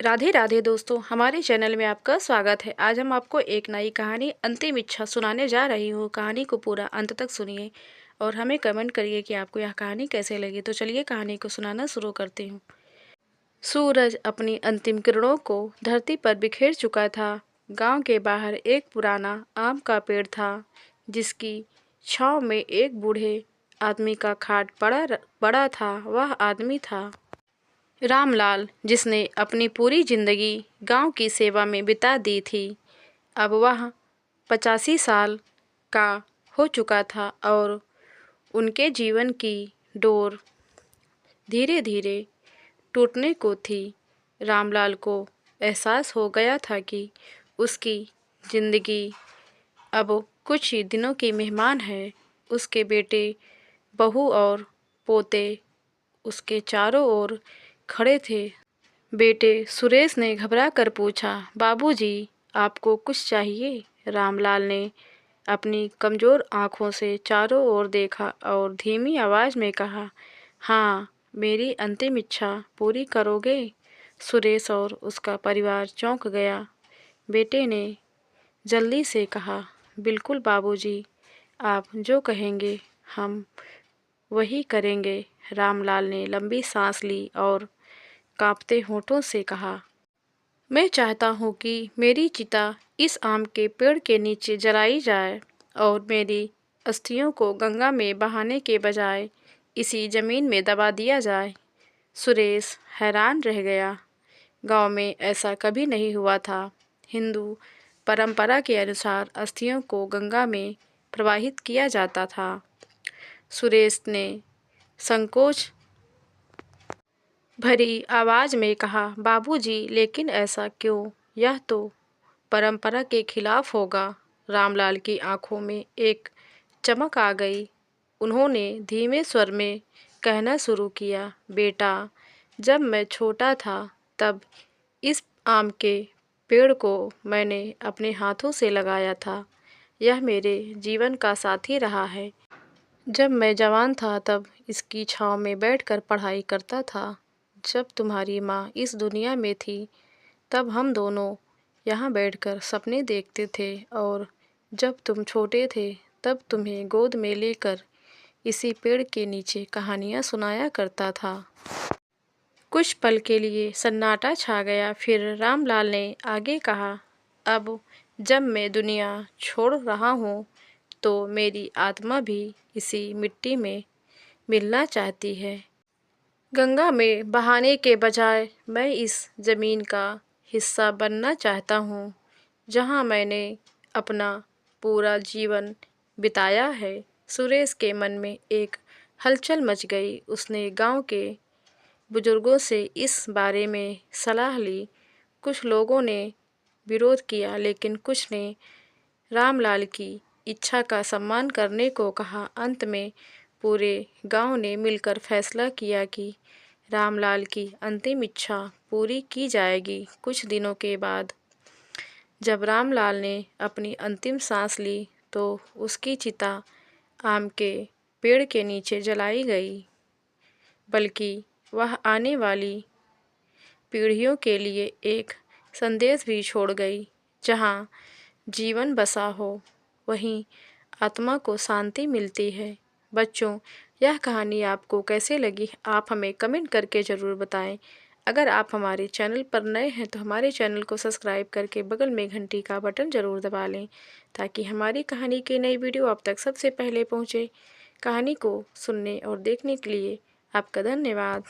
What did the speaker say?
राधे राधे दोस्तों, हमारे चैनल में आपका स्वागत है। आज हम आपको एक नई कहानी अंतिम इच्छा सुनाने जा रही हूँ। कहानी को पूरा अंत तक सुनिए और हमें कमेंट करिए कि आपको यह कहानी कैसे लगी। तो चलिए कहानी को सुनाना शुरू करती हूँ। सूरज अपनी अंतिम किरणों को धरती पर बिखेर चुका था। गांव के बाहर एक पुराना आम का पेड़ था, जिसकी छांव में एक बूढ़े आदमी का खाट पड़ा था। वह आदमी था रामलाल, जिसने अपनी पूरी जिंदगी गांव की सेवा में बिता दी थी। अब वह 85 साल का हो चुका था और उनके जीवन की डोर धीरे धीरे टूटने को थी। रामलाल को एहसास हो गया था कि उसकी जिंदगी अब कुछ ही दिनों की मेहमान है। उसके बेटे, बहू और पोते उसके चारों ओर खड़े थे। बेटे सुरेश ने घबरा कर पूछा, बाबूजी, आपको कुछ चाहिए? रामलाल ने अपनी कमज़ोर आँखों से चारों ओर देखा और धीमी आवाज़ में कहा, हाँ, मेरी अंतिम इच्छा पूरी करोगे? सुरेश और उसका परिवार चौंक गया। बेटे ने जल्दी से कहा, बिल्कुल बाबूजी, आप जो कहेंगे हम वही करेंगे। रामलाल ने लंबी सांस ली और कांपते होठों से कहा, मैं चाहता हूँ कि मेरी चिता इस आम के पेड़ के नीचे जलाई जाए और मेरी अस्थियों को गंगा में बहाने के बजाय इसी जमीन में दबा दिया जाए। सुरेश हैरान रह गया। गांव में ऐसा कभी नहीं हुआ था। हिंदू परंपरा के अनुसार अस्थियों को गंगा में प्रवाहित किया जाता था। सुरेश ने संकोच भरी आवाज़ में कहा, बाबूजी, लेकिन ऐसा क्यों? यह तो परंपरा के खिलाफ होगा। रामलाल की आंखों में एक चमक आ गई। उन्होंने धीमे स्वर में कहना शुरू किया, बेटा, जब मैं छोटा था तब इस आम के पेड़ को मैंने अपने हाथों से लगाया था। यह मेरे जीवन का साथी रहा है। जब मैं जवान था तब इसकी छांव में बैठकर पढ़ाई करता था। जब तुम्हारी माँ इस दुनिया में थी तब हम दोनों यहाँ बैठकर सपने देखते थे और जब तुम छोटे थे तब तुम्हें गोद में लेकर इसी पेड़ के नीचे कहानियाँ सुनाया करता था। कुछ पल के लिए सन्नाटा छा गया। फिर रामलाल ने आगे कहा, अब जब मैं दुनिया छोड़ रहा हूँ तो मेरी आत्मा भी इसी मिट्टी में मिलना चाहती है। गंगा में बहाने के बजाय मैं इस ज़मीन का हिस्सा बनना चाहता हूँ, जहाँ मैंने अपना पूरा जीवन बिताया है। सुरेश के मन में एक हलचल मच गई। उसने गांव के बुजुर्गों से इस बारे में सलाह ली। कुछ लोगों ने विरोध किया, लेकिन कुछ ने रामलाल की इच्छा का सम्मान करने को कहा। अंत में पूरे गांव ने मिलकर फैसला किया कि रामलाल की अंतिम इच्छा पूरी की जाएगी। कुछ दिनों के बाद जब रामलाल ने अपनी अंतिम सांस ली तो उसकी चिता आम के पेड़ के नीचे जलाई गई, बल्कि वह आने वाली पीढ़ियों के लिए एक संदेश भी छोड़ गई। जहाँ जीवन बसा हो, वहीं आत्मा को शांति मिलती है। बच्चों, यह कहानी आपको कैसे लगी, आप हमें कमेंट करके ज़रूर बताएं। अगर आप हमारे चैनल पर नए हैं तो हमारे चैनल को सब्सक्राइब करके बगल में घंटी का बटन ज़रूर दबा लें, ताकि हमारी कहानी की नई वीडियो आप तक सबसे पहले पहुंचे। कहानी को सुनने और देखने के लिए आपका धन्यवाद।